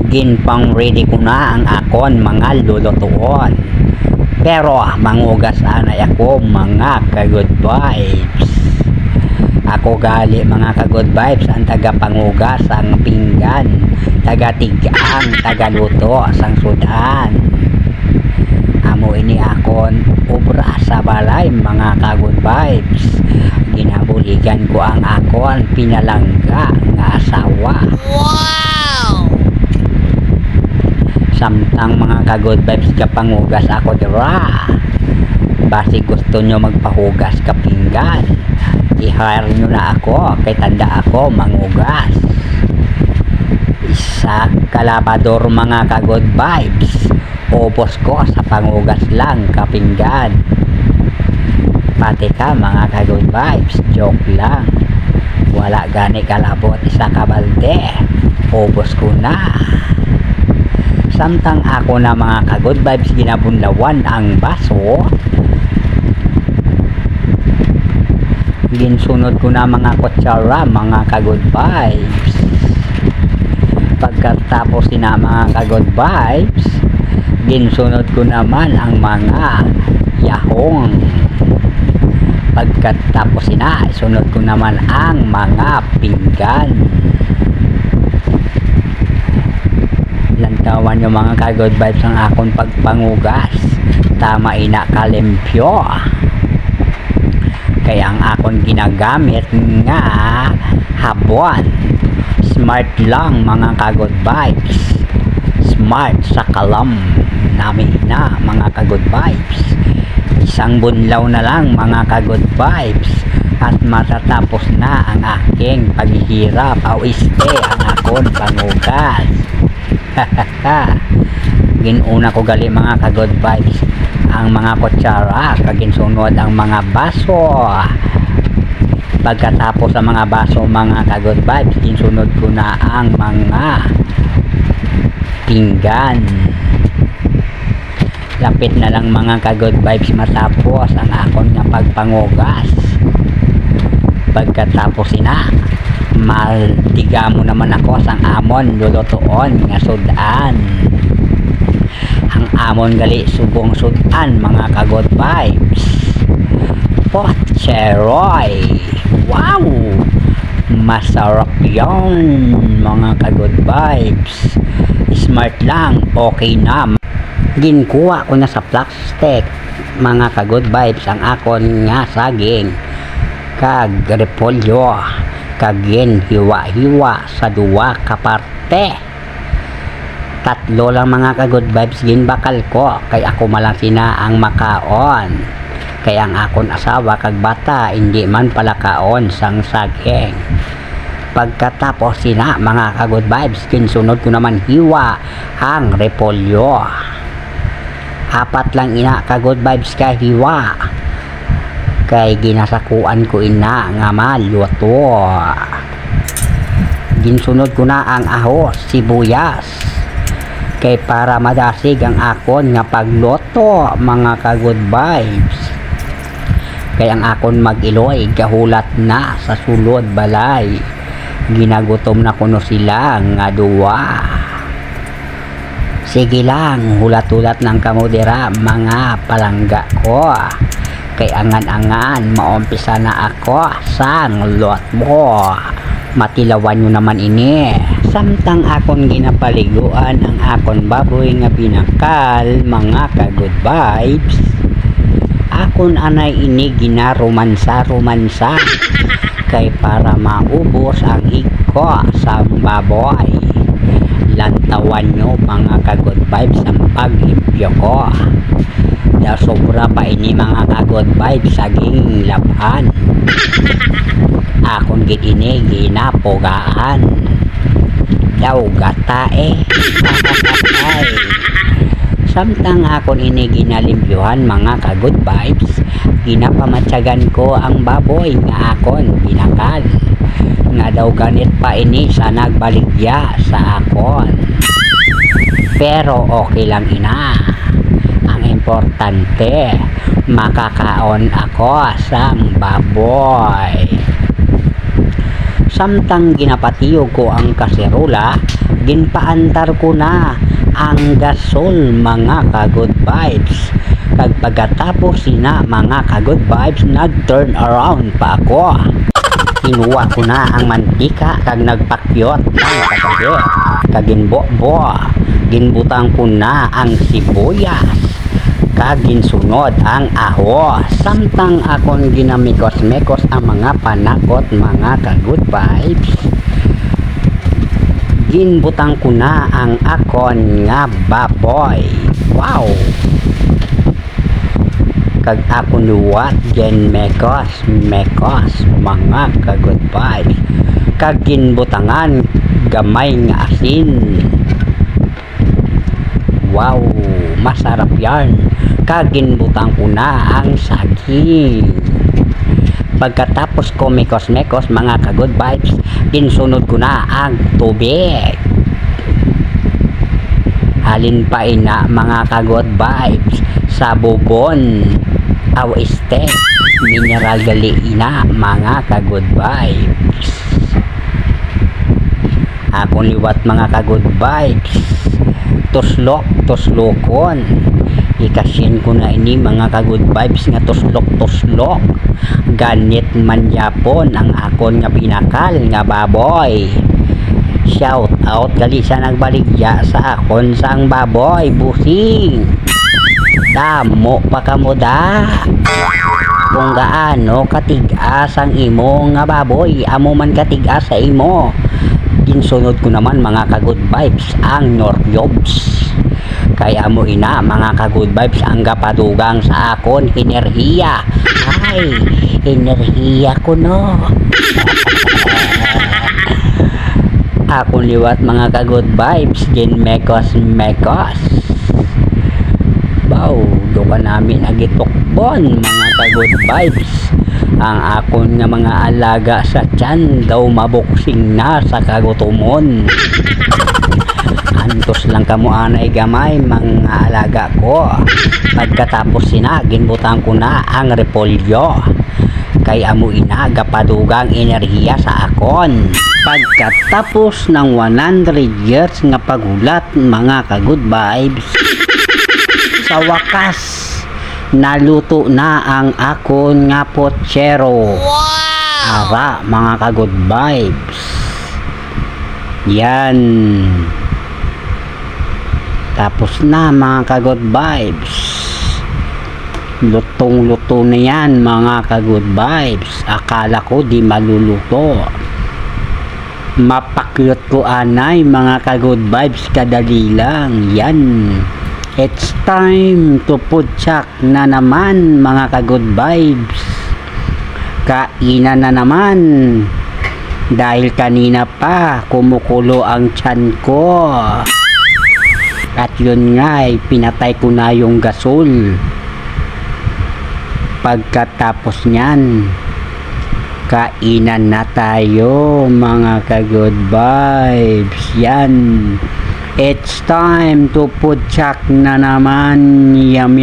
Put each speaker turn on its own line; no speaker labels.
ginpang ready ko na ang akon mga lulutuon. Pero mangugas anay ako mga ka-good vibes. Ako gali mga ka-good vibes ang taga-pangugas ang pinggan, taga-tigang, taga-luto sang sudan. Amo ini akon obra sa balay mga ka-good vibes. Ginabuligan ko ang akon pinalangga nga asawa.
Wow!
Samtang mga ka-good vibes kapangugas ako dira. Basi gusto nyo magpahugas ka pinggan, i-hire nyo na ako kay tanda ako mangugas. Isa kalabador mga ka-good vibes, ubos ko sa pangugas lang kapinggan. Pati ka mga ka-good vibes, joke lang. Wala gani kalabot isa kabalde, ubos ko na. Samtang ako na mga ka-good vibes ginabunlawan ang baso, ginsunod ko na mga kutsara mga ka-good vibes. Pagkatapos na mga ka-good vibes, ginsunod ko naman ang mga yahong. Pagkatapos na, sunod ko naman ang mga pinggan. Lantawan yung mga ka-good vibes ang akong pagpangugas. Tama ina kalimpyo. Kaya ang akong ginagamit nga habon. Smart lang mga ka-good vibes. Smart sa kalam namin na mga ka-good vibes. Isang bunlaw na lang mga ka-good vibes at matatapos na ang aking paghihirap o iste ang akong pangugas. Ginuna ko gali mga ka-good vibes ang mga kutsara, kaginsunod ang mga baso. Pagkatapos ang mga baso mga ka-good vibes, ginsunod ko na ang mga pinggan. Lapit na lang mga ka-good vibes matapos ang akon nga pagpangugas. Pagkatapos na, maltiga mo naman ako sang amon lulutuon nga sudan. Ang amon gali subong sudan mga ka-good vibes, potcheroy. Wow, masarap yon mga ka-good vibes. Smart lang, okay na. Ginkuha ko na sa plastic mga ka-good vibes ang akon nga saging kag repolyo, kagin hiwa-hiwa sa duwa ka parte. Tatlo lang mga ka-good vibes ginbakal ko kay ako malang sina ang makaon. Kaya ang akon asawa kag bata hindi man pala kaon sang saging. Pagkatapos sina mga ka-good vibes, kinsunod ko naman hiwa ang repolyo. Apat lang ina ka-good vibes ka hiwa. Kay ginasakuan ko ina nga maluto. Ginsunod ko na ang ahos, sibuyas. Kay para madasig ang akon nga pagluto mga ka-good vibes. Kay ang akon mag-iloy gahulat na sa sulod balay. Ginagutom na kuno sila nga duwa. Sige lang, hulat-hulat ng kamudera mga palangga ko. Kay angan-angan, maumpisa na ako sang lot mo. Matilawan nyo naman ini. Samtang akon ginapaliguan ang akon baboy nga binakal mga ka-good vibes. Akon anay ini ginaromansa-romansa. Kay para maubos ang iko sa baboy. Lantawan nyo mga ka-good vibes ang paglimpyo ko. Da sobra pa ini mga ka-good vibes saging laban. Akon gid ini ginapogaan. Daw gatae. Samtang akon ini ginalimpyuhan mga ka-good vibes, ginapamatsagan ko ang baboy nga akon binakal. Nga daw ganit pa ini sa nagbaligya sa akon. Pero okay lang ina. Ang importante, makakaon ako sa baboy. Samtang ginapatiyog ko ang kaserola, ginpaandar ko na ang gasol mga ka-good vibes. Kag pagkatapos sina mga ka-good vibes, nag-turn around pa ako. Kinuha ko na ang mantika kag nagpakyot ng kagabi. Kag ginbo-bo, ginbutang ko na ang sibuyas. Kag ginsunod ang ahos. Samtang akon ginamikos-mekos ang mga panakot mga ka-good vibes. Ginbutang ko na ang akon nga baboy. Wow! Kag ako luwat gen mekos mga ka-good vibes. Kag ginbutangan gamay nga asin. Wow, masarap yan. Kag ginbutang ko na ang saging. Pagkatapos ko mekos mga ka-good vibes, ginsunod ko na ang tubig. Halin pa ina mga ka-good vibes sa bubon aw este mineral gali ina mga ka-good vibes. Akong liwat mga ka-good vibes, tuslokon ikasin ko na ini mga ka-good vibes nga tuslok ganit man yapon ang akon nga pinakal nga baboy. Shout out gali sa nagbaligya sa akon sang baboy busing. Damo pa kamo da kung gaano katigas ang imo nga baboy, amo man katigas sa imo. Ginsunod ko naman mga ka-good vibes ang Noryobs. Kaya mo ina mga ka-good vibes ang gapadugang sa akon enerhiya. Ay, enerhiya ko no. Akong liwat mga ka-good vibes gin mekos. Wow, do ka namin agitukbon mga ka-good vibes. Ang akon nga mga alaga sa tiyan daw mabuksing na sa kagutumon. Antos lang kamo anay gamay mga alaga ko. Pagkatapos sina ginbutang ko na ang repolyo. Kay amo ina gapadugang enerhiya sa akon. Pagkatapos ng 100 years nga pagulat mga ka-good vibes, sa wakas naluto na ang akon nga pochero. Ara mga ka-good vibes, yan. Tapos na mga ka-good vibes, lutong-luto na yan mga ka-good vibes. Akala ko di maluluto. Mapakyot ko anay mga ka-good vibes, kadali lang yan. It's time to putsak na naman mga ka-good vibes. Kainan na naman. Dahil kanina pa kumukulo ang tiyan ko. At yun nga pinatay ko na yung gasol. Pagkatapos nyan, kainan na tayo mga ka-good vibes. Yan. It's time to putsak na naman. Yum.